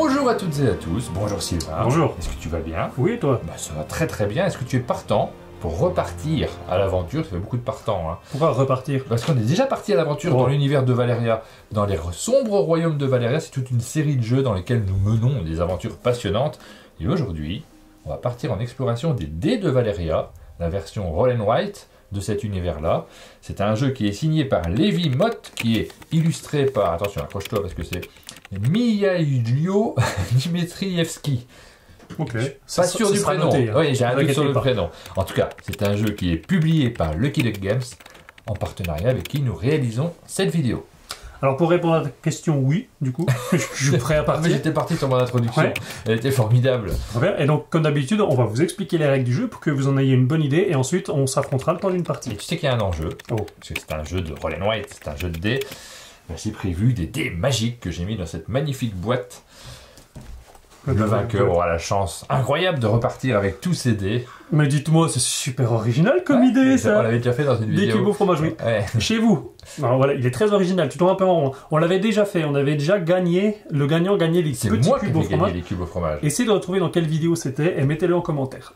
Bonjour à toutes et à tous, bonjour Sylvain. Bonjour. Est-ce que tu vas bien? Oui, et toi? Ça va très très bien. Est-ce que tu es partant pour repartir à l'aventure? Ça fait beaucoup de partants. Hein. Pourquoi repartir? Parce qu'on est déjà parti à l'aventure dans l'univers de Valeria. Dans les sombres royaumes de Valeria, c'est toute une série de jeux dans lesquels nous menons des aventures passionnantes. Et aujourd'hui, on va partir en exploration des dés de Valeria, la version Roll and Write de cet univers-là. C'est un jeu qui est signé par Levi Mott, qui est illustré par, attention, accroche-toi parce que c'est Mihailo Dmitrievski. Ok. Pas sûr du prénom. Noté, hein. Oui, j'ai un doute sur le prénom. En tout cas, c'est un jeu qui est publié par Lucky Luck Games en partenariat avec qui nous réalisons cette vidéo. Alors pour répondre à ta question, oui, du coup, je suis prêt à partir. J'étais parti sur mon introduction. Ouais. Elle était formidable. Très bien. Et donc, comme d'habitude, on va vous expliquer les règles du jeu pour que vous en ayez une bonne idée et ensuite on s'affrontera le temps d'une Et partie. tu sais qu'il y a un enjeu. Oh. Parce que c'est un jeu de Roll and Write, c'est un jeu de dés. Ben, j'ai prévu des dés magiques que j'ai mis dans cette magnifique boîte. Le vainqueur aura la chance incroyable de repartir avec tous ces dés. Mais dites-moi, c'est super original comme idée, On ça. l'avait déjà fait dans une Des vidéo. cubes au fromage, oui. Ouais. Chez vous. Alors voilà, il est très original. Tu tournes un peu en rond. On l'avait déjà fait. On avait déjà gagné. Le gagnant gagnait les C'est petits moi qui ai cubes au fait gagner fromage. les cubes au fromage. Essayez de retrouver dans quelle vidéo c'était et mettez-le en commentaire.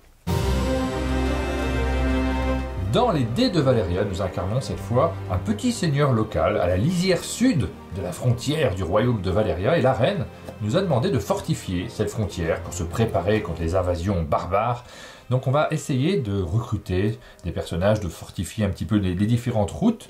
Dans les dés de Valeria, nous incarnons cette fois un petit seigneur local à la lisière sud de la frontière du royaume de Valeria, et la reine nous a demandé de fortifier cette frontière pour se préparer contre les invasions barbares. Donc on va essayer de recruter des personnages, de fortifier un petit peu les différentes routes.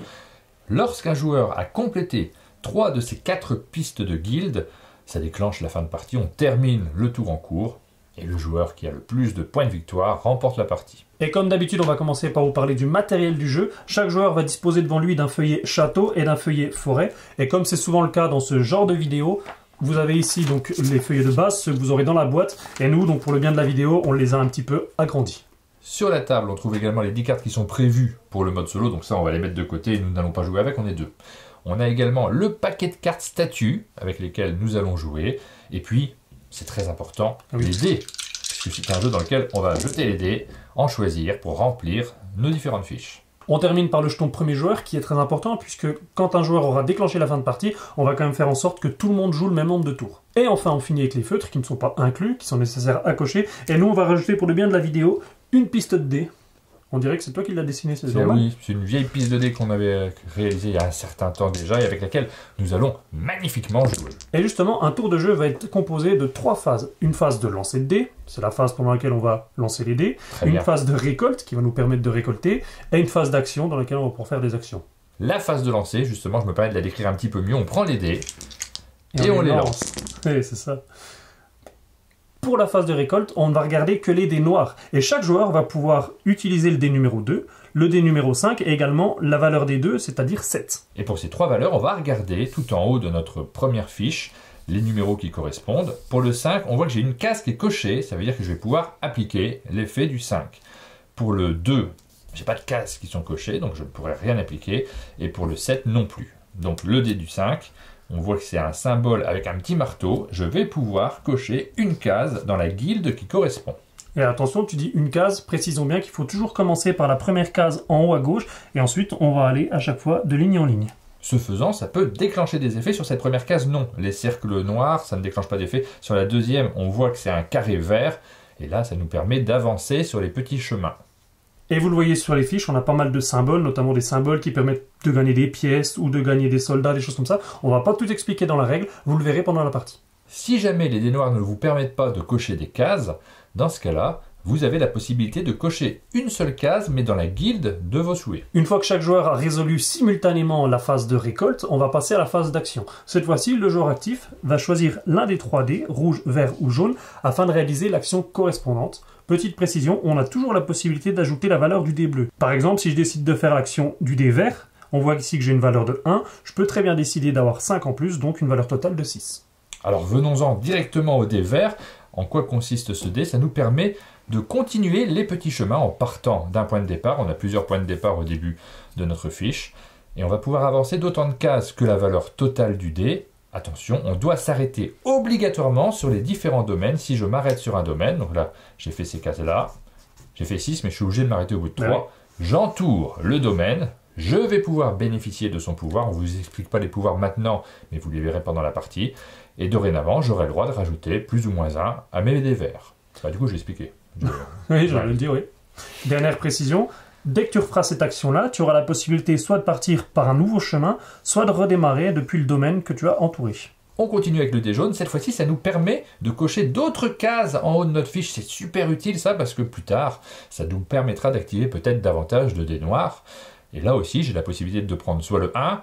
Lorsqu'un joueur a complété 3 de ces 4 pistes de guilde, ça déclenche la fin de partie, on termine le tour en cours, et le joueur qui a le plus de points de victoire remporte la partie. Et comme d'habitude, on va commencer par vous parler du matériel du jeu. Chaque joueur va disposer devant lui d'un feuillet château et d'un feuillet forêt. Et comme c'est souvent le cas dans ce genre de vidéo, vous avez ici donc les feuillets de base, ceux que vous aurez dans la boîte. Et nous, donc pour le bien de la vidéo, on les a un petit peu agrandis. Sur la table, on trouve également les 10 cartes qui sont prévues pour le mode solo. Donc ça, on va les mettre de côté et nous n'allons pas jouer avec, on est deux. On a également le paquet de cartes statues avec lesquelles nous allons jouer. Et puis, c'est très important, les dés. Puisque c'est un jeu dans lequel on va jeter les dés, en choisir pour remplir nos différentes fiches. On termine par le jeton premier joueur qui est très important puisque quand un joueur aura déclenché la fin de partie, on va quand même faire en sorte que tout le monde joue le même nombre de tours. Et enfin on finit avec les feutres qui ne sont pas inclus, qui sont nécessaires à cocher. Et nous on va rajouter pour le bien de la vidéo une piste de dés. On dirait que c'est toi qui l'as dessiné, c'est normal. Oui, c'est une vieille piste de dés qu'on avait réalisée il y a un certain temps déjà et avec laquelle nous allons magnifiquement jouer. Et justement, un tour de jeu va être composé de 3 phases. Une phase de lancer de dés, c'est la phase pendant laquelle on va lancer les dés. Très Une bien. phase de récolte qui va nous permettre de récolter. Et une phase d'action dans laquelle on va pouvoir faire des actions. La phase de lancer, justement, je me permets de la décrire un petit peu mieux. On prend les dés et on les lance. Oui, c'est ça. Pour la phase de récolte, on ne va regarder que les dés noirs. Et chaque joueur va pouvoir utiliser le dé numéro 2, le dé numéro 5 et également la valeur des deux, c'est-à-dire 7. Et pour ces 3 valeurs, on va regarder tout en haut de notre première fiche les numéros qui correspondent. Pour le 5, on voit que j'ai une case qui est cochée, ça veut dire que je vais pouvoir appliquer l'effet du 5. Pour le 2, j'ai pas de cases qui sont cochées, donc je ne pourrai rien appliquer. Et pour le 7, non plus. Donc le dé du 5, on voit que c'est un symbole avec un petit marteau. Je vais pouvoir cocher une case dans la guilde qui correspond. Et attention, tu dis une case, précisons bien qu'il faut toujours commencer par la première case en haut à gauche, et ensuite on va aller à chaque fois de ligne en ligne. Ce faisant, ça peut déclencher des effets. Sur cette première case, non. Les cercles noirs, ça ne déclenche pas d'effet. Sur la deuxième, on voit que c'est un carré vert. Et là, ça nous permet d'avancer sur les petits chemins. Et vous le voyez sur les fiches, on a pas mal de symboles, notamment des symboles qui permettent de gagner des pièces ou de gagner des soldats, des choses comme ça. On va pas tout expliquer dans la règle, vous le verrez pendant la partie. Si jamais les dés noirs ne vous permettent pas de cocher des cases, dans ce cas-là, vous avez la possibilité de cocher une seule case, mais dans la guilde de vos souhaits. Une fois que chaque joueur a résolu simultanément la phase de récolte, on va passer à la phase d'action. Cette fois-ci, le joueur actif va choisir l'un des 3 dés, rouge, vert ou jaune, afin de réaliser l'action correspondante. Petite précision, on a toujours la possibilité d'ajouter la valeur du dé bleu. Par exemple, si je décide de faire l'action du dé vert, on voit ici que j'ai une valeur de 1, je peux très bien décider d'avoir 5 en plus, donc une valeur totale de 6. Alors venons-en directement au dé vert. En quoi consiste ce dé? Ça nous permet de continuer les petits chemins en partant d'un point de départ. On a plusieurs points de départ au début de notre fiche. Et on va pouvoir avancer d'autant de cases que la valeur totale du dé. Attention, on doit s'arrêter obligatoirement sur les différents domaines. Si je m'arrête sur un domaine, donc là, j'ai fait ces cases-là. J'ai fait 6, mais je suis obligé de m'arrêter au bout de 3. Ouais. J'entoure le domaine, je vais pouvoir bénéficier de son pouvoir. On ne vous explique pas les pouvoirs maintenant, mais vous les verrez pendant la partie. Et dorénavant, j'aurai le droit de rajouter plus ou moins 1 à mes dés verts. Bah, du coup, je vais expliquer. Oui, j'allais le dire, oui. Dernière précision, dès que tu referas cette action-là, tu auras la possibilité soit de partir par un nouveau chemin, soit de redémarrer depuis le domaine que tu as entouré. On continue avec le dé jaune. Cette fois-ci, ça nous permet de cocher d'autres cases en haut de notre fiche. C'est super utile ça, parce que plus tard, ça nous permettra d'activer peut-être davantage de dés noirs. Et là aussi, j'ai la possibilité de prendre soit le 1,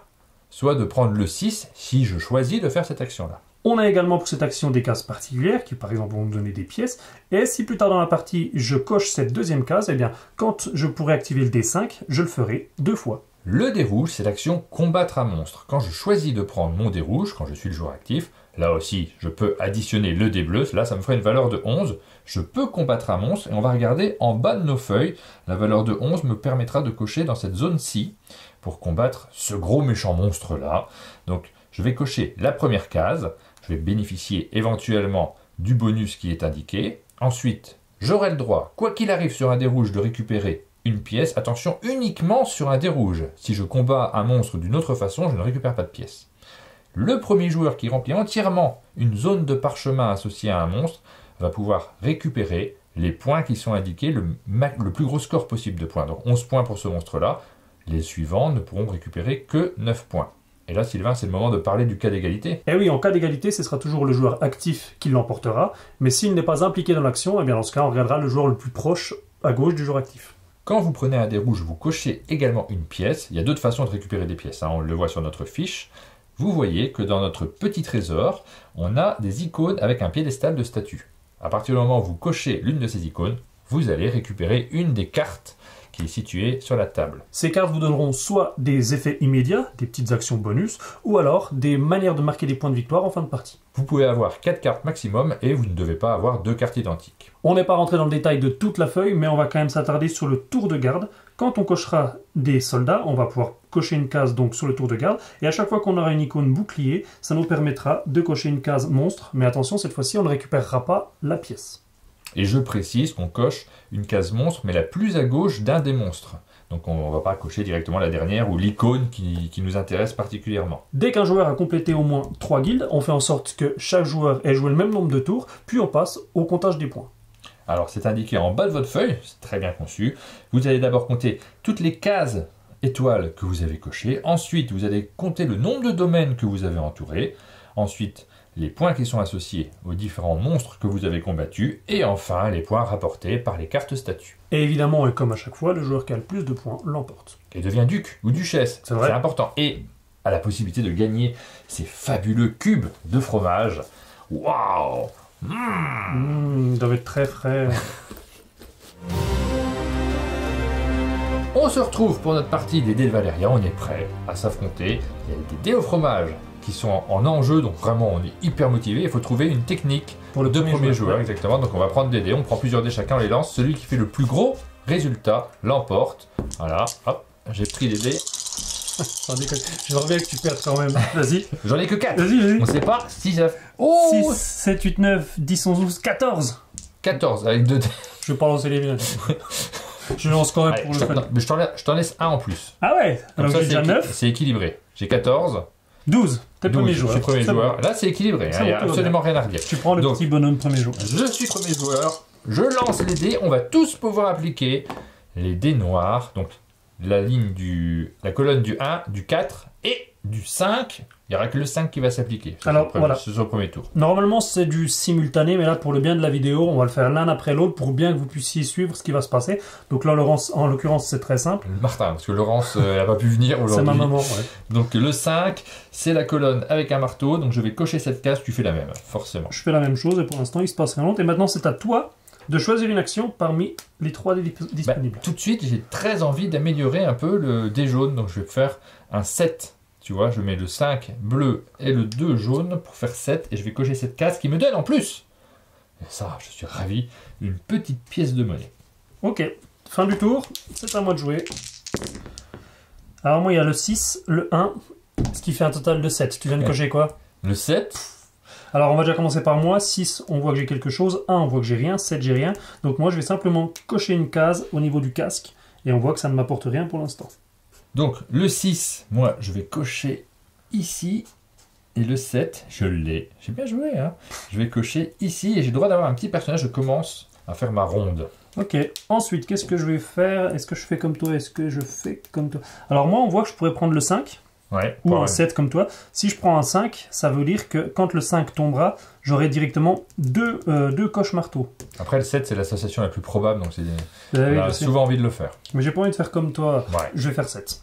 soit de prendre le 6, si je choisis de faire cette action-là. On a également pour cette action des cases particulières, qui par exemple vont nous donner des pièces. Et si plus tard dans la partie, je coche cette deuxième case, eh bien, quand je pourrai activer le D5, je le ferai 2 fois. Le dé rouge, c'est l'action combattre un monstre. Quand je choisis de prendre mon dé rouge, quand je suis le joueur actif, là aussi, je peux additionner le dé bleu. Là, ça me ferait une valeur de 11. Je peux combattre un monstre, et on va regarder en bas de nos feuilles. La valeur de 11 me permettra de cocher dans cette zone-ci pour combattre ce gros méchant monstre-là. Donc, je vais cocher la première case. Je vais bénéficier éventuellement du bonus qui est indiqué. Ensuite, j'aurai le droit, quoi qu'il arrive sur un dé rouge, de récupérer une pièce. Attention, uniquement sur un dé rouge. Si je combats un monstre d'une autre façon, je ne récupère pas de pièce. Le premier joueur qui remplit entièrement une zone de parchemin associée à un monstre va pouvoir récupérer les points qui sont indiqués, le plus gros score possible de points. Donc 11 points pour ce monstre-là. Les suivants ne pourront récupérer que 9 points. Et là, Sylvain, c'est le moment de parler du cas d'égalité. Eh oui, en cas d'égalité, ce sera toujours le joueur actif qui l'emportera. Mais s'il n'est pas impliqué dans l'action, eh bien dans ce cas, on regardera le joueur le plus proche à gauche du joueur actif. Quand vous prenez un dé rouge, vous cochez également une pièce. Il y a d'autres façons de récupérer des pièces, hein. On le voit sur notre fiche. Vous voyez que dans notre petit trésor, on a des icônes avec un piédestal de statue. À partir du moment où vous cochez l'une de ces icônes, vous allez récupérer une des cartes qui est située sur la table. Ces cartes vous donneront soit des effets immédiats, des petites actions bonus, ou alors des manières de marquer des points de victoire en fin de partie. Vous pouvez avoir 4 cartes maximum et vous ne devez pas avoir 2 cartes identiques. On n'est pas rentré dans le détail de toute la feuille, mais on va quand même s'attarder sur le tour de garde. Quand on cochera des soldats, on va pouvoir cocher une case donc sur le tour de garde, et à chaque fois qu'on aura une icône bouclier, ça nous permettra de cocher une case monstre, mais attention, cette fois-ci, on ne récupérera pas la pièce. Et je précise qu'on coche une case monstre, mais la plus à gauche d'un des monstres. Donc on ne va pas cocher directement la dernière ou l'icône qui nous intéresse particulièrement. Dès qu'un joueur a complété au moins 3 guildes, on fait en sorte que chaque joueur ait joué le même nombre de tours, puis on passe au comptage des points. Alors c'est indiqué en bas de votre feuille, c'est très bien conçu. Vous allez d'abord compter toutes les cases étoiles que vous avez cochées. Ensuite, vous allez compter le nombre de domaines que vous avez entourés. Ensuite, les points qui sont associés aux différents monstres que vous avez combattus, et enfin les points rapportés par les cartes statues. Et évidemment, et comme à chaque fois, le joueur qui a le plus de points l'emporte. Et devient duc ou duchesse, c'est important. Et a la possibilité de gagner ces fabuleux cubes de fromage. Waouh! Ils doivent être très frais. On se retrouve pour notre partie des dés de Valéria, on est prêt à s'affronter. Il y a des dés au fromage qui sont en enjeu, donc vraiment on est hyper motivé. Il faut trouver une technique pour le premier joueur, exactement. Donc on va prendre des dés, on prend plusieurs dés chacun, on les lance. Celui qui fait le plus gros résultat l'emporte. Voilà, hop, j'ai pris les dés. Je reviens que tu perds quand même. Vas-y. J'en ai que 4. Vas-y. On sait pas. 6, 7, 8, 9, 10, 11, 12, 14. 14 avec 2 dés. Je vais pas lancer les miens. Je lance quand même pour le fun. Mais je t'en laisse un en plus. Ah ouais. Comme alors ça, j'ai déjà 9. C'est équilibré. J'ai 14. 12. T'es le premier joueur. Je suis premier joueur. Là, c'est équilibré. Il n'y a absolument rien à redire. Tu prends le petit bonhomme premier joueur. Je suis premier joueur. Je lance les dés. On va tous pouvoir appliquer les dés noirs. Donc, la colonne du 1, du 4 et du 5. Il n'y aura que le 5 qui va s'appliquer. Alors, voilà. C'est au premier tour. Normalement, c'est du simultané, mais là, pour le bien de la vidéo, on va le faire l'un après l'autre pour bien que vous puissiez suivre ce qui va se passer. Donc là, en l'occurrence, c'est très simple. Martin, parce que Laurence, elle n'a pas pu venir aujourd'hui. C'est ma maman, ouais. Donc le 5, c'est la colonne avec un marteau. Donc je vais cocher cette case, tu fais la même, forcément. Je fais la même chose et pour l'instant, il se passe rien d'autre. Et maintenant, c'est à toi de choisir une action parmi les 3 dés disponibles. Tout de suite, j'ai très envie d'améliorer un peu le dé jaune. Donc je vais faire un 7. Tu vois, je mets le 5 bleu et le 2 jaune pour faire 7. Et je vais cocher cette case qui me donne en plus. Et ça, je suis ravi. Une petite pièce de monnaie. Ok, fin du tour. C'est à moi de jouer. Alors moi, il y a le 6, le 1, ce qui fait un total de 7. Tu viens de cocher quoi? Le 7. Alors on va déjà commencer par moi. 6, on voit que j'ai quelque chose. 1, on voit que j'ai rien. 7, j'ai rien. Donc moi, je vais simplement cocher une case au niveau du casque. Et on voit que ça ne m'apporte rien pour l'instant. Donc le 6, moi je vais cocher ici. Et le 7, je l'ai. J'ai bien joué, hein. Je vais cocher ici et j'ai le droit d'avoir un petit personnage. Je commence à faire ma ronde. Ok. Ensuite, qu'est-ce que je vais faire? Est-ce que je fais comme toi? Est-ce que je fais comme toi? Alors moi, on voit que je pourrais prendre le 5. Ouais, Ou un 7 comme toi. Si je prends un 5, ça veut dire que quand le 5 tombera, j'aurai directement deux coches marteau. Après, le 7, c'est l'association la plus probable. Donc Oui, on a je sais. souvent envie de le faire. Mais j'ai pas envie de faire comme toi. Ouais. Je vais faire 7.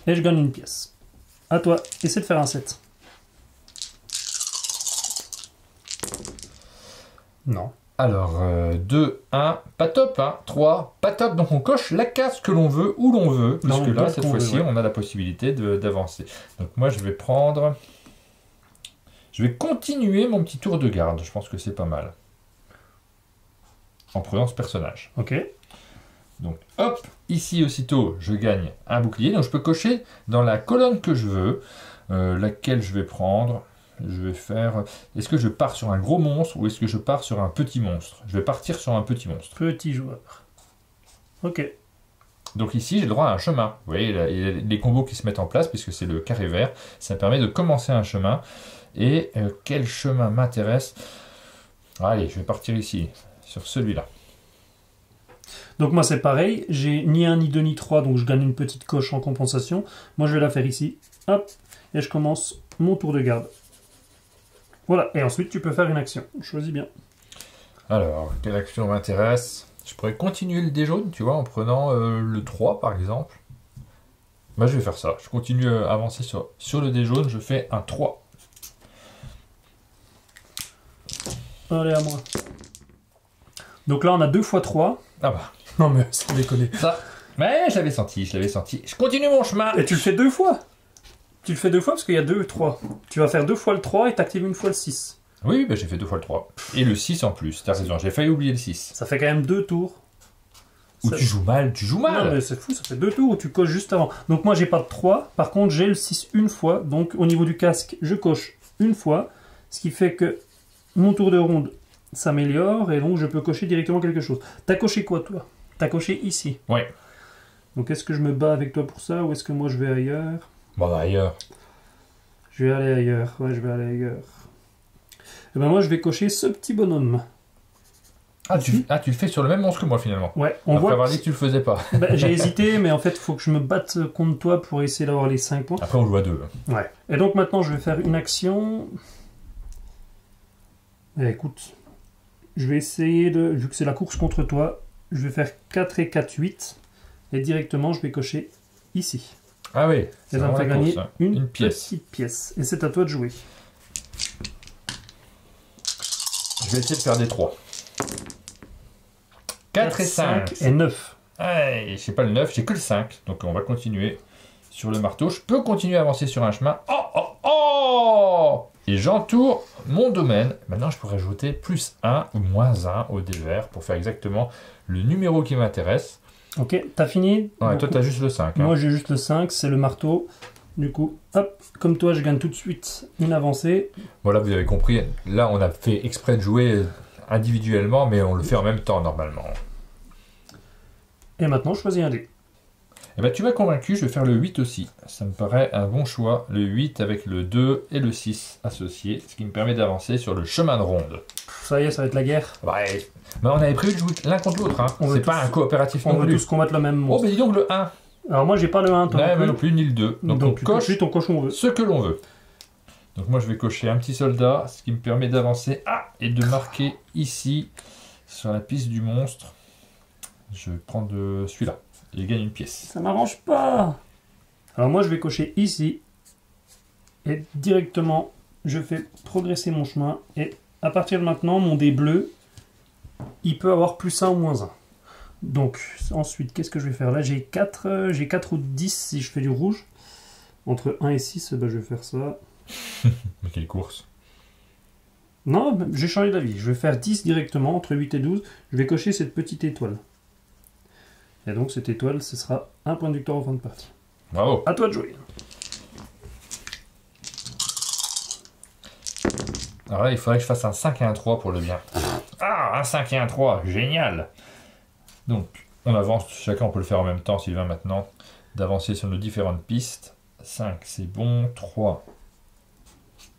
Et je gagne une pièce. À toi, essaie de faire un 7. Non. Alors, 2, 1, pas top, hein. 3, pas top. Donc on coche la case que l'on veut, où l'on veut, Dans puisque le là, bloc cette qu'on fois-ci, veut, ouais. on a la possibilité d'avancer. Donc moi, je vais prendre... Je vais continuer mon petit tour de garde. Je pense que c'est pas mal. En prenant ce personnage. Ok. Donc, hop, ici aussitôt, je gagne un bouclier. Donc, je peux cocher dans la colonne que je veux, laquelle je vais prendre. Je vais faire... Est-ce que je pars sur un gros monstre ou est-ce que je pars sur un petit monstre? Je vais partir sur un petit monstre. Petit joueur. Ok. Donc ici, j'ai le droit à un chemin. Vous voyez, il y a les combos qui se mettent en place puisque c'est le carré vert. Ça permet de commencer un chemin. Et quel chemin m'intéresse? Allez, je vais partir ici, sur celui-là. Donc moi c'est pareil, j'ai ni 1, ni 2, ni 3, donc je gagne une petite coche en compensation. Moi je vais la faire ici, hop, et je commence mon tour de garde. Voilà, et ensuite tu peux faire une action, choisis bien. Alors, quelle action m'intéresse? Je pourrais continuer le dé jaune, tu vois, en prenant le 3 par exemple. Bah, je vais faire ça, je continue à avancer sur le dé jaune, je fais un 3. Allez à moi. Donc là on a 2 fois 3. Ah bah, Non mais sans déconner. ça, mais je l'avais senti, je l'avais senti. Je continue mon chemin. Et tu le fais 2 fois. Tu le fais 2 fois parce qu'il y a 2, 3. Tu vas faire 2 fois le 3 et t'actives une fois le 6. Oui, bah, j'ai fait 2 fois le 3. Et le 6 en plus, t'as raison, j'ai failli oublier le 6. Ça fait quand même 2 tours. Ou Ça- tu joues mal, tu joues Non mal. mais c'est fou, ça fait 2 tours où tu coches juste avant. Donc moi j'ai pas de 3, par contre j'ai le 6 une fois, donc au niveau du casque je coche une fois, ce qui fait que mon tour de ronde s'améliore et donc je peux cocher directement quelque chose. T'as coché quoi toi? T'as coché ici. Ouais. Donc est-ce que je me bats avec toi pour ça ou est-ce que moi je vais ailleurs? Bon bah ailleurs. Je vais aller ailleurs, ouais je vais aller ailleurs. Et ben moi je vais cocher ce petit bonhomme. Ah tu le fais sur le même monstre que moi finalement. Ouais, on Après voit avoir que- dit que tu le faisais pas. bah, j'ai hésité mais en fait il faut que je me batte contre toi pour essayer d'avoir les 5 points. Après on joue à 2. Ouais. Et donc maintenant je vais faire une action. Écoute, je vais essayer de, vu que c'est la course contre toi, je vais faire 4 et 4, 8. Et directement je vais cocher ici. Ah oui, Et c'est ça me vraiment fait la gagner course, hein. une pièce. petite pièce. Et c'est à toi de jouer. Je vais essayer de faire des 3. 4 et 5. et 9. Ouais, j'ai pas le 9, j'ai que le 5. Donc on va continuer sur le marteau. Je peux continuer à avancer sur un chemin. Oh, oh, oh! Et j'entoure mon domaine. Maintenant, je pourrais ajouter plus 1 ou moins 1 au dé vert pour faire exactement le numéro qui m'intéresse. Ok, t'as fini? Ouais, Donc, toi, t'as juste le 5. moi j'ai juste le 5, c'est le marteau. Du coup, hop, comme toi je gagne tout de suite une avancée. Voilà, vous avez compris. Là, on a fait exprès de jouer individuellement, mais on le fait en même temps normalement. Et maintenant je choisis un dé. Eh ben, tu m'as convaincu, je vais faire le 8 aussi. Ça me paraît un bon choix. Le 8 avec le 2 et le 6 associés, ce qui me permet d'avancer sur le chemin de ronde. Ça y est, ça va être la guerre. Ouais. Mais on avait prévu de jouer l'un contre l'autre. Hein. On veut C'est pas tous- un coopératif On non veut plus. tous combattre le même Oh, monstre. mais dis donc le 1. Alors moi j'ai pas le 1, toi Ouais, non moi non plus. plus, ni le 2. Donc, on tout de coche suite on coche où on veut. ce que l'on veut. Donc moi je vais cocher un petit soldat, ce qui me permet d'avancer et de marquer ici, sur la piste du monstre. Je vais prendre celui-là. Et il gagne une pièce. Ça m'arrange pas. Alors moi je vais cocher ici. Et directement je fais progresser mon chemin. Et à partir de maintenant mon dé bleu, il peut avoir plus 1 ou moins 1. Donc ensuite qu'est-ce que je vais faire là? J'ai 4 ou 10 si je fais du rouge. Entre 1 et 6, je vais faire ça. Mais quelle course. Non, j'ai changé d'avis. Je vais faire 10 directement, entre 8 et 12. Je vais cocher cette petite étoile. Et donc cette étoile, ce sera un point de victoire en fin de partie. Bravo. À toi de jouer. Alors là, il faudrait que je fasse un 5 et un 3 pour le bien. Ah, un 5 et un 3, génial. Donc, on avance, chacun on peut le faire en même temps, Sylvain, maintenant. d'avancer sur nos différentes pistes. 5, c'est bon. 3.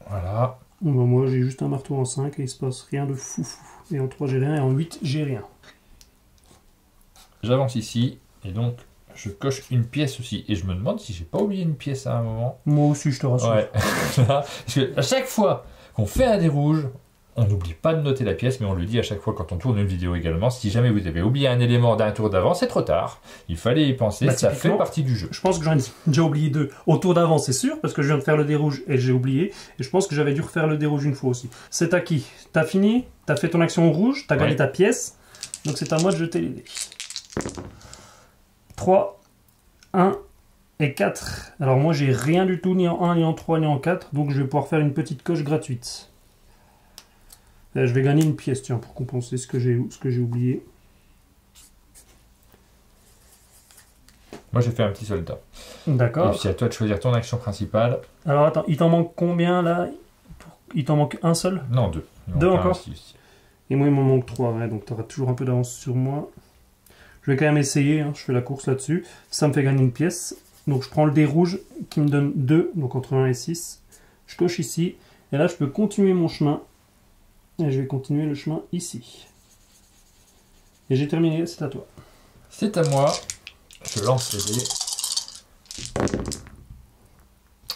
Voilà. Bon, bah, moi j'ai juste un marteau en 5 et il se passe rien de fou. Et en 3 j'ai rien et en 8 j'ai rien. J'avance ici et donc je coche une pièce aussi. Et je me demande si j'ai pas oublié une pièce à un moment. Moi aussi je te rassure. Ouais. Parce que à chaque fois qu'on fait un dé rouge, on n'oublie pas de noter la pièce, mais on le dit à chaque fois quand on tourne une vidéo également. Si jamais vous avez oublié un élément d'un tour d'avant, c'est trop tard. Il fallait y penser, Bah, ça fait partie du jeu. Je pense que j'en ai déjà oublié 2. Au tour d'avant, c'est sûr, parce que je viens de faire le dé rouge et j'ai oublié. Et je pense que j'avais dû refaire le dé rouge une fois aussi. C'est à qui? T'as fini? T'as fait ton action rouge? T'as gagné ta pièce? Donc c'est à moi de jeter les dés. 3, 1 et 4. Alors moi, j'ai rien du tout, ni en 1, ni en 3, ni en 4. Donc je vais pouvoir faire une petite coche gratuite. Là, je vais gagner une pièce, tiens, pour compenser ce que j'ai oublié. Moi, j'ai fait un petit soldat. D'accord. Et puis, c'est à toi de choisir ton action principale. Alors, attends, il t'en manque combien, là? Il t'en manque un seul? Non, 2. Deux encore? Et moi, il m'en manque 3, ouais, donc tu auras toujours un peu d'avance sur moi. Je vais quand même essayer, hein, je fais la course là-dessus. Ça me fait gagner une pièce. Donc, je prends le dé rouge qui me donne 2, donc entre 1 et 6. Je coche ici. Et là, je peux continuer mon chemin. Et je vais continuer le chemin ici. Et j'ai terminé, c'est à toi. C'est à moi. Je lance les dés.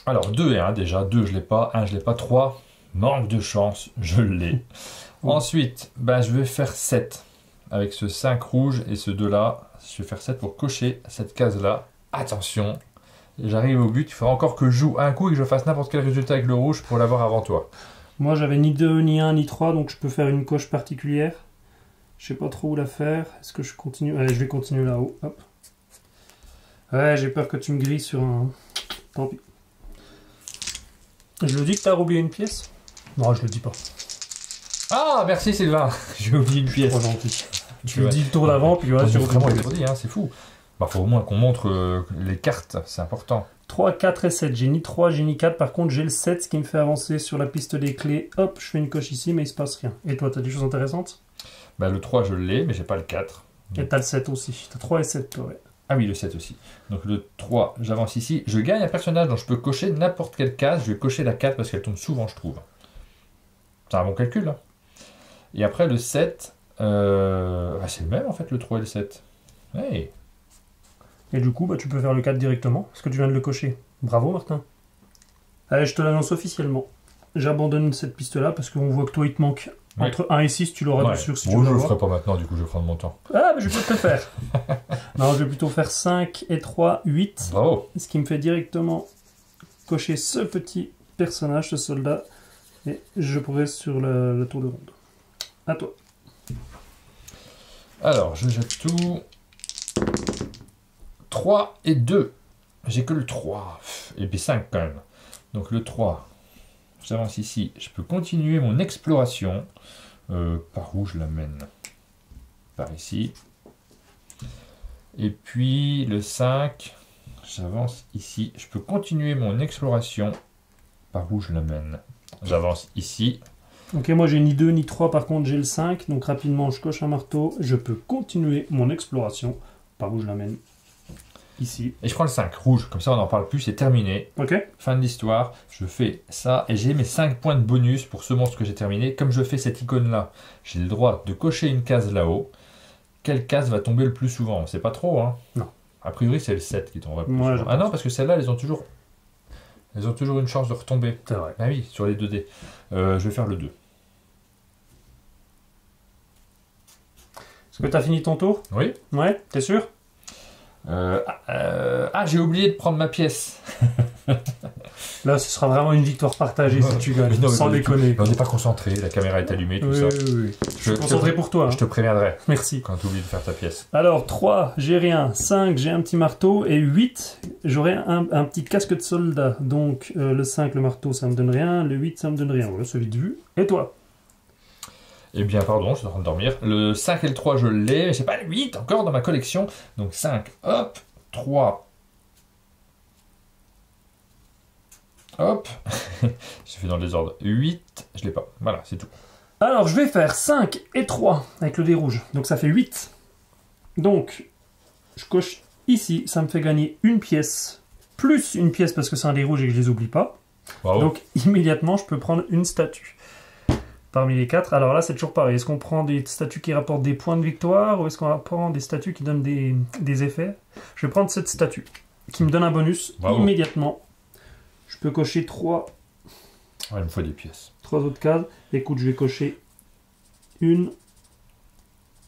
Alors, 2 et 1 déjà. 2, je l'ai pas. 1, je l'ai pas. 3, manque de chance. Je l'ai. Ensuite, ben, je vais faire 7. Avec ce 5 rouge et ce 2 là. Je vais faire 7 pour cocher cette case là. Attention. J'arrive au but. Il faut encore que je joue un coup et que je fasse n'importe quel résultat avec le rouge pour l'avoir avant toi. Moi, j'avais ni 2, ni 1, ni 3, donc je peux faire une coche particulière. Je sais pas trop où la faire. Est-ce que je continue? Allez, je vais continuer là-haut. Hop. Ouais, j'ai peur que tu me grilles sur un... Tant pis. Je le dis que t'as oublié une pièce? Non, je le dis pas. Ah, merci Sylvain. J'ai oublié une pièce. Trop gentil. Tu me dis le tour d'avant, puis voilà, j'ai j'ai vraiment oublié. étourdi, hein, c'est fou. Bah, faut au moins qu'on montre les cartes, c'est important. 3, 4 et 7. J'ai ni 3, j'ai ni 4. Par contre, j'ai le 7, ce qui me fait avancer sur la piste des clés. Hop, je fais une coche ici, mais il se passe rien. Et toi, t'as des choses intéressantes? Bah, le 3, je l'ai, mais j'ai pas le 4. Et t'as le 7 aussi. T'as 3 et 7, toi, ouais. Ah oui, le 7 aussi. Donc le 3, j'avance ici. Je gagne un personnage dont je peux cocher n'importe quelle case. Je vais cocher la 4 parce qu'elle tombe souvent, je trouve. C'est un bon calcul, hein. Et après, le 7, c'est le même, en fait, le 3 et le 7. Hey. Et du coup, bah, tu peux faire le 4 directement, parce que tu viens de le cocher. Bravo, Martin. Allez, je te l'annonce officiellement. J'abandonne cette piste-là, parce qu'on voit que toi, il te manque entre 1 et 6, tu l'auras sûr si tu veux je le l'avoir. ferai pas maintenant, du coup, je vais prendre mon temps. Ah, mais je peux te le faire. Non, je vais plutôt faire 5 et 3, 8. Bravo. Ce qui me fait directement cocher ce petit personnage, ce soldat. Et je progresse sur le tour de ronde. À toi. Alors, je jette tout. 3 et 2. J'ai que le 3. Et puis 5 quand même. Donc le 3, j'avance ici. Je peux continuer mon exploration. Par où je l'amène? Par ici. Et puis le 5, j'avance ici. Je peux continuer mon exploration. Par où je l'amène? J'avance ici. Ok, moi j'ai ni 2 ni 3, par contre j'ai le 5. Donc rapidement, je coche un marteau. Je peux continuer mon exploration. Par où je l'amène? Ici. Et je prends le 5, rouge. Comme ça, on n'en parle plus, c'est terminé. Ok. Fin de l'histoire. Je fais ça. Et j'ai mes 5 points de bonus pour ce monstre que j'ai terminé. Comme je fais cette icône-là, j'ai le droit de cocher une case là-haut. Quelle case va tomber le plus souvent? On ne sait pas trop, hein. Non. A priori, c'est le 7 qui tombera le plus Ouais, souvent. Ah non, parce que celles-là, elles ont toujours une chance de retomber. C'est vrai. Ah oui, sur les 2 dés. Je vais faire le 2. Est-ce que tu as fini ton tour? Oui. Ouais, t'es sûr? J'ai oublié de prendre ma pièce. Là, ce sera vraiment une victoire partagée si tu gagnes, Non, sans déconner. On n'est pas concentré, la caméra est allumée, tout Oui, ça. oui. Je suis concentré pour toi. Je te préviendrai Merci. quand tu oublies de faire ta pièce. Alors, 3, j'ai rien. 5, j'ai un petit marteau. Et 8, j'aurai un petit casque de soldat. Donc, le 5, le marteau, ça me donne rien. Le 8, ça me donne rien. Voilà, c'est vite vu. Et toi? Eh bien, pardon, je suis en train de dormir. Le 5 et le 3, je l'ai, mais j'ai pas le 8 encore dans ma collection. Donc 5, hop, 3. Hop, j'ai fait dans le désordre. 8, je l'ai pas. Voilà, c'est tout. Alors, je vais faire 5 et 3 avec le dé rouge. Donc, ça fait 8. Donc, je coche Ici, ça me fait gagner une pièce, plus une pièce parce que c'est un dé rouge et que je les oublie pas. Bravo. Donc immédiatement, je peux prendre une statue. Parmi les 4, alors là c'est toujours pareil. Est-ce qu'on prend des statues qui rapportent des points de victoire ou est-ce qu'on prend des statues qui donnent des effets? Je vais prendre cette statue qui me donne un bonus. Bravo. Immédiatement. Je peux cocher 3 Ouais, il me faut des pièces. autres cases. Écoute, je vais cocher 1,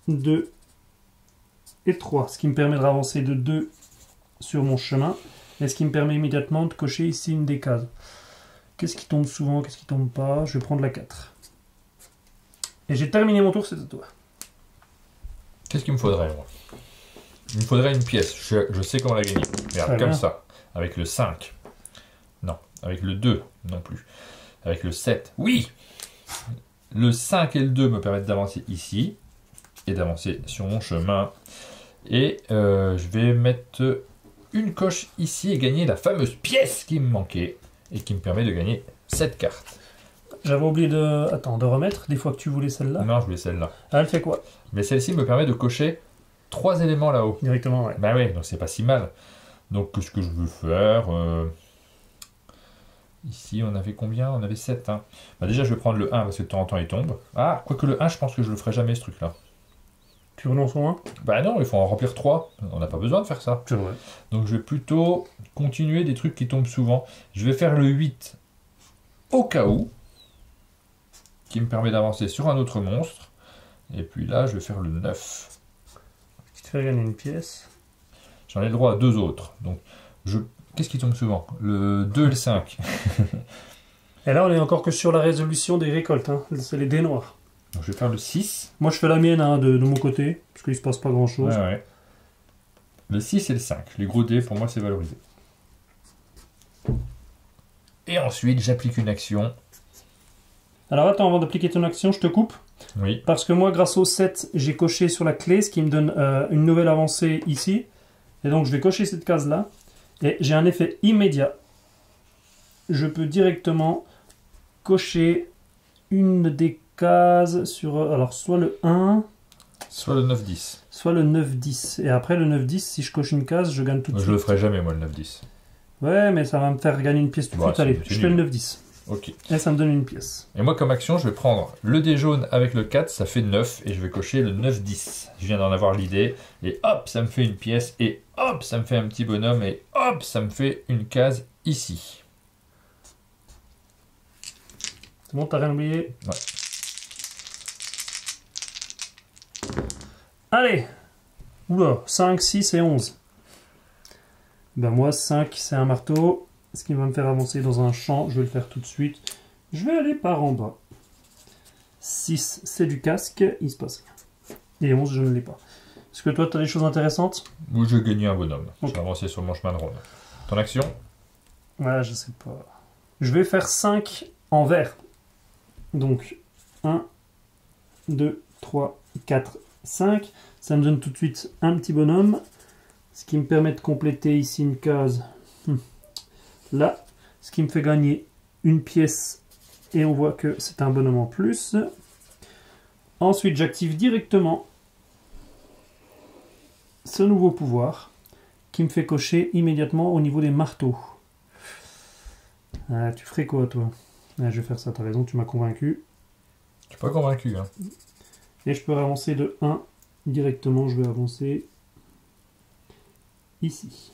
2 et 3. Ce qui me permet de avancer de 2 sur mon chemin. Et ce qui me permet immédiatement de cocher ici une des cases. Qu'est-ce qui tombe souvent, qu'est-ce qui tombe pas? Je vais prendre la 4. Et j'ai terminé mon tour, c'est à toi. Qu'est-ce qu'il me faudrait, moi? Il me faudrait une pièce. Je sais comment la gagner. Regarde, Très comme bien. ça. Avec le 5. Non. Avec le 2. Non plus. Avec le 7. Oui! Le 5 et le 2 me permettent d'avancer ici. Et d'avancer sur mon chemin. Et je vais mettre une coche ici et gagner la fameuse pièce qui me manquait. Et qui me permet de gagner 7 cartes. J'avais oublié de... Attends, de remettre, des fois que tu voulais celle-là. Non, je voulais celle-là. Ah, elle fait quoi? Mais celle-ci me permet de cocher 3 éléments là-haut. Directement, ouais. Bah ouais, donc c'est pas si mal. Donc ce que je veux faire... Ici, on avait combien? On avait 7. Hein. Bah déjà, je vais prendre le 1 parce que de temps en temps, il tombe. Ah, quoique le 1, je pense que je le ferai jamais, ce truc-là. Tu renonces au 1? Bah non, il faut en remplir 3. On n'a pas besoin de faire ça. C'est vrai. Donc je vais plutôt continuer des trucs qui tombent souvent. Je vais faire le 8 au cas où, qui me permet d'avancer sur un autre monstre. Et puis là, je vais faire le 9. Qui te fait gagner une pièce. J'en ai le droit à 2 autres. Donc, qu'est-ce qui tombe souvent? Le 2 et le 5. Et là, on est encore que sur la résolution des récoltes. Hein. C'est les dés noirs. Donc, je vais faire le 6. Moi, je fais la mienne hein, de mon côté, parce qu'il se passe pas grand-chose. Ouais, ouais. Le 6 et le 5. Les gros dés, pour moi, c'est valorisé. Et ensuite, j'applique une action. Alors attends, avant d'appliquer ton action, je te coupe. Oui. Parce que moi, grâce au 7, j'ai coché sur la clé, ce qui me donne une nouvelle avancée ici. Et donc, je vais cocher cette case-là. Et j'ai un effet immédiat. Je peux directement cocher une des cases sur... Alors, soit le 1, Soit le 9-10. soit le 9-10. Et après, le 9-10, si je coche une case, je gagne tout de Je suite. le ferai jamais, moi, le 9-10. Ouais, mais ça va me faire gagner une pièce tout de Bah, suite. Allez, c'est je fais le nul. 9-10. Ok. Et ça me donne une pièce. Et moi, comme action, je vais prendre le dé jaune avec le 4, ça fait 9, et je vais cocher le 9-10. Je viens d'en avoir l'idée, et hop, ça me fait une pièce, et hop, ça me fait un petit bonhomme, et hop, ça me fait une case ici. C'est bon, t'as rien oublié? Ouais. Allez! Oula, 5, 6 et 11. Ben moi, 5, c'est un marteau. Ce qui va me faire avancer dans un champ, je vais le faire tout de suite. Je vais aller par en bas. 6, c'est du casque, il se passe rien. Et 11, je ne l'ai pas. Est-ce que toi, tu as des choses intéressantes? Ou je vais gagner un bonhomme. Ok. Je vais avancer sur mon chemin de ronde. Ton action? Ouais, je sais pas. Je vais faire 5 en vert. Donc, 1, 2, 3, 4, 5. Ça me donne tout de suite un petit bonhomme. Ce qui me permet de compléter ici une case. Là, ce qui me fait gagner une pièce. Et on voit que c'est un bonhomme en plus. Ensuite, j'active directement ce nouveau pouvoir qui me fait cocher immédiatement au niveau des marteaux. Ah, tu ferais quoi, toi? Ah, je vais faire ça, t'as raison, tu m'as convaincu. Je suis pas convaincu. Hein. Et je peux avancer de 1 directement, je vais avancer ici.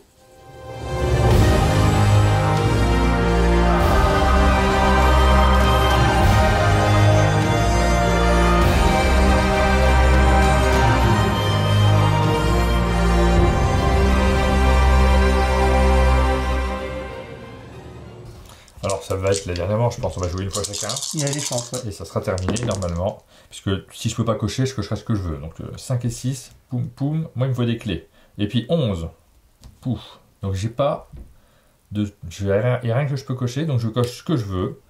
Alors ça va être la dernière manche, je pense. On va jouer une fois chacun. Il y a des chances, ouais. Et ça sera terminé normalement. Puisque si je peux pas cocher, je cocherai ce que je veux. Donc 5 et 6, poum poum. Moi il me faut des clés. Et puis 11. Pouf. Donc j'ai pas de. Il n'y a rien que je peux cocher, donc je coche ce que je veux.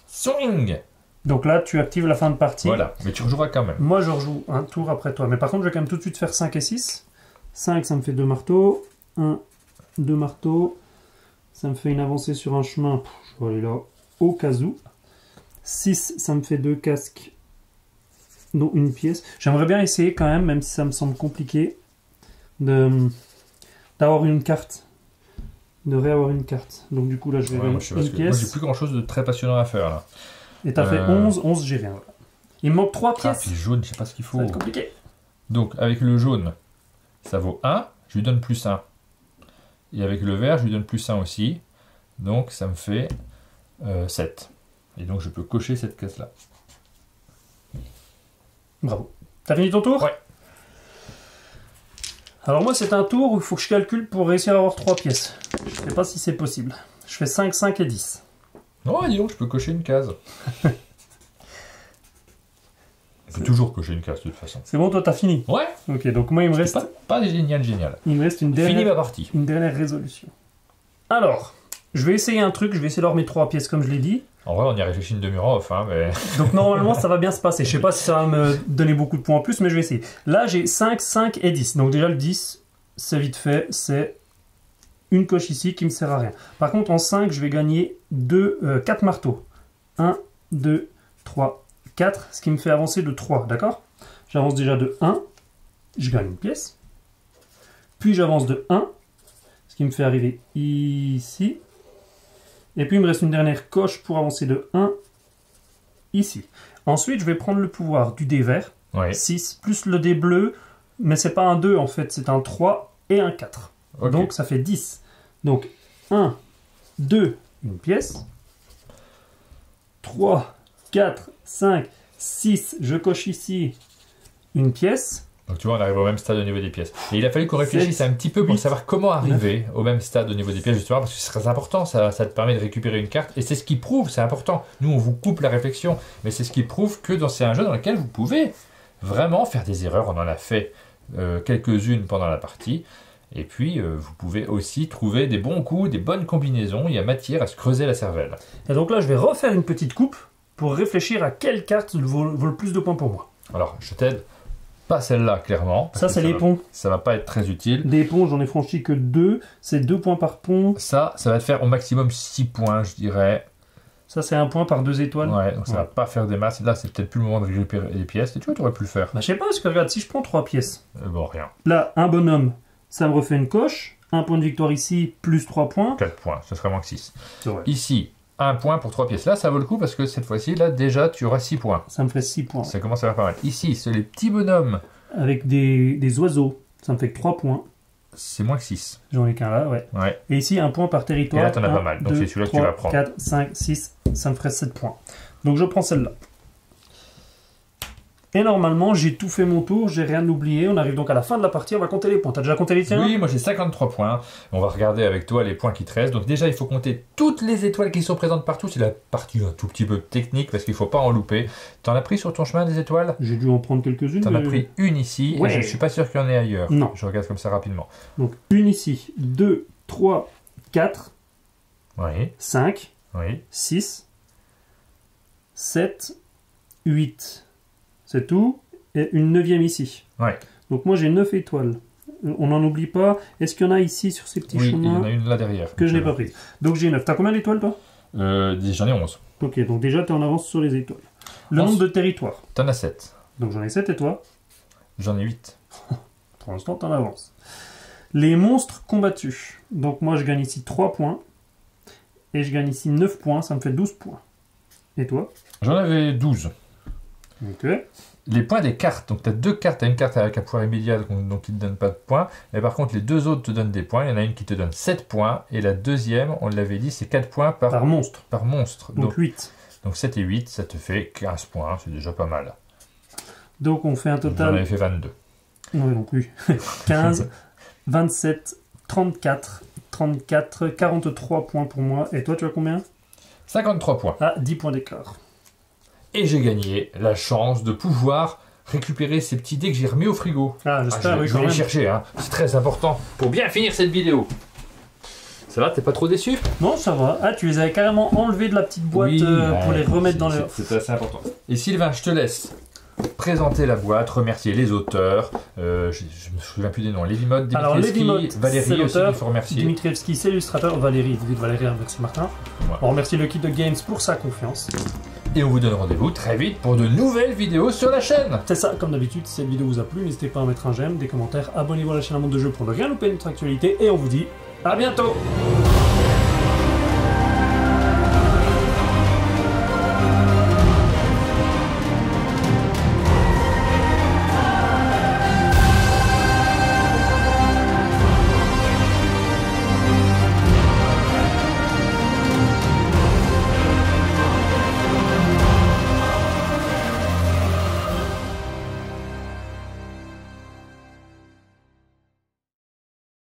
Swing! Donc là, tu actives la fin de partie. Voilà, mais tu rejoueras quand même. Moi, je rejoue un tour après toi. Mais par contre, je vais quand même tout de suite faire 5 et 6. 5, ça me fait 2 marteaux. 1, 2 marteaux. Ça me fait une avancée sur un chemin. Je vais aller là, au cas où. 6, ça me fait 2 casques, dont une pièce. J'aimerais bien essayer quand même si ça me semble compliqué, de d'avoir une carte. De réavoir une carte. Donc du coup là je vais Ouais, gagner moi, je sais pas une ce que- moi, j'ai pièce. plus grand chose de très passionnant à faire là. Et t'as fait 11, 11 j'ai rien. Voilà. Il me manque 3 Ah, pièces. puis jaune, je sais pas ce qu'il Ça faut. va être compliqué. Donc avec le jaune, ça vaut 1, je lui donne plus 1. Et avec le vert, je lui donne plus 1 aussi. Donc ça me fait 7. Et donc je peux cocher cette case-là. Bravo. T'as fini ton tour? Ouais. Alors moi c'est un tour où il faut que je calcule pour réussir à avoir 3 pièces. Je sais pas si c'est possible. Je fais 5, 5 et 10. Non, dis donc, je peux cocher une case. Je peux toujours cocher une case de toute façon. C'est bon, toi t'as fini? Ouais, Ok, donc moi il me reste, pas génial, génial. il me reste une Fini dernière, ma partie. une dernière résolution. Alors, je vais essayer un truc, je vais essayer d'avoir mes 3 pièces comme je l'ai dit. En vrai, on y a réfléchi une demi-heure en off, hein, mais... Donc normalement ça va bien se passer. Je sais pas si ça va me donner beaucoup de points en plus, mais je vais essayer. Là j'ai 5, 5 et 10. Donc déjà le 10, c'est vite fait, c'est une coche ici qui me sert à rien. Par contre en 5, je vais gagner 4 marteaux. 1, 2, 3, 4, ce qui me fait avancer de 3, d'accord? J'avance déjà de 1, je gagne une pièce. Puis j'avance de 1, ce qui me fait arriver ici. Et puis il me reste une dernière coche pour avancer de 1 ici. Ensuite, je vais prendre le pouvoir du dé vert, Ouais. 6, plus le dé bleu, mais c'est pas un 2 en fait, c'est un 3 et un 4. Ok. Donc ça fait 10. Donc 1, 2, une pièce. 3, 4, 5, 6, je coche ici une pièce. Donc tu vois, on arrive au même stade au niveau des pièces. Et il a fallu qu'on réfléchisse un petit peu pour huit, savoir comment arriver au même stade au niveau des pièces, justement, parce que c'est très important, ça te permet de récupérer une carte, et c'est ce qui prouve, c'est important. Nous, on vous coupe la réflexion, mais c'est ce qui prouve que c'est un jeu dans lequel vous pouvez vraiment faire des erreurs. On en a fait quelques-unes pendant la partie, et puis vous pouvez aussi trouver des bons coups, des bonnes combinaisons. Il y a matière à se creuser la cervelle. Et donc là, je vais refaire une petite coupe pour réfléchir à quelle carte vaut le plus de points pour moi. Alors, je t'aide. Pas celle-là, clairement. parce Ça, que c'est les ponts. Ça va pas être très utile. Des ponts, j'en ai franchi que 2. C'est 2 points par pont. Ça va te faire au maximum 6 points, je dirais. Ça, c'est 1 point par 2 étoiles. Ouais, donc ça Ouais. va pas faire des masses. Là, c'est peut-être plus le moment de récupérer les pièces. Et tu vois, tu aurais pu le faire. Bah, je sais pas, parce que regarde, si je prends 3 pièces. Bon, rien. Là, un bonhomme, ça me refait une coche. Un point de victoire ici, plus 3 points. 4 points, ça serait moins que 6. C'est vrai. Ici, 1 point pour 3 pièces. Là, ça vaut le coup parce que cette fois-ci, là, déjà, tu auras 6 points. Ça me fait 6 points. Ça commence à faire pas mal. Ici, c'est les petits bonhommes. Avec des oiseaux, ça me fait que 3 points. C'est moins que 6. J'en ai qu'un là, ouais. Ouais. Et ici, un point par territoire. Et là, t'en as pas 1, mal. Donc, 2, c'est celui-là que 3, tu vas prendre. 4, 5, 6, ça me ferait 7 points. Donc, je prends celle-là. Et normalement, j'ai tout fait mon tour, j'ai rien oublié. On arrive donc à la fin de la partie, on va compter les points. T'as déjà compté les tiens? Oui, moi j'ai 53 points. On va regarder avec toi les points qui te restent. Donc déjà, il faut compter toutes les étoiles qui sont présentes partout. C'est la partie un tout petit peu technique parce qu'il ne faut pas en louper. T'en as pris sur ton chemin des étoiles? J'ai dû en prendre quelques-unes. T'en as mais- pris une ici Ouais. et je ne suis pas sûr qu'il y en ait ailleurs. Non. Je regarde comme ça rapidement. Donc, une ici, 2, 3, 4, Oui, 5, oui. 6, 7, 8. C'est tout. Et une 9e ici. Ouais. Donc moi j'ai 9 étoiles. On n'en oublie pas. Est-ce qu'il y en a ici sur ces petits Oui, il y chemins en a une là derrière. que je n'ai pas prise? Donc j'ai 9. T'as combien d'étoiles toi? J'en ai 11. Ok, donc déjà tu es en avance sur les étoiles. Le Onze. nombre de territoires. T'en as 7. Donc j'en ai 7 et toi? J'en ai 8. Pour l'instant t'es en avance. Les monstres combattus. Donc moi je gagne ici 3 points. Et je gagne ici 9 points. Ça me fait 12 points. Et toi? J'en avais 12. Ok. Les points des cartes, donc tu as 2 cartes, tu as une carte avec un pouvoir immédiat donc il ne te donne pas de points, mais par contre les 2 autres te donnent des points, il y en a une qui te donne 7 points, et la deuxième, on l'avait dit, c'est 4 points Par monstre. par monstre. Donc 8. Donc 7 et 8, ça te fait 15 points, c'est déjà pas mal. Donc on fait un J'en total... avais fait 22. Non, non plus. 15, 27, 34, 34, 43 points pour moi. Et toi, tu as combien? 53 points. Ah, 10 points d'écart. Et j'ai gagné la chance de pouvoir récupérer ces petits dés que j'ai remis au frigo. Ah, Ah, j'espère, oui, je quand vais les même. chercher, hein. C'est très important pour bien finir cette vidéo. Ça va, t'es pas trop déçu? Non, ça va. Ah, tu les avais carrément enlevés de la petite boîte pour ouais, les remettre dans le... C'est assez important. Et Sylvain, je te laisse présenter la boîte, remercier les auteurs. Je me souviens plus des noms. Lévimode, Alors, Lévimode, Dimitrievski, c'est Valérie aussi l'auteur. qu'il faut remercier. Dimitrievski, c'est l'illustrateur. Valérie, Valérie avec Martin. Ouais. On remercie le kit de Games pour sa confiance. Et on vous donne rendez-vous très vite pour de nouvelles vidéos sur la chaîne. C'est ça, comme d'habitude, si cette vidéo vous a plu, n'hésitez pas à mettre un j'aime, des commentaires, abonnez-vous à la chaîne Un Monde de Jeux pour ne rien louper de notre actualité, et on vous dit à bientôt.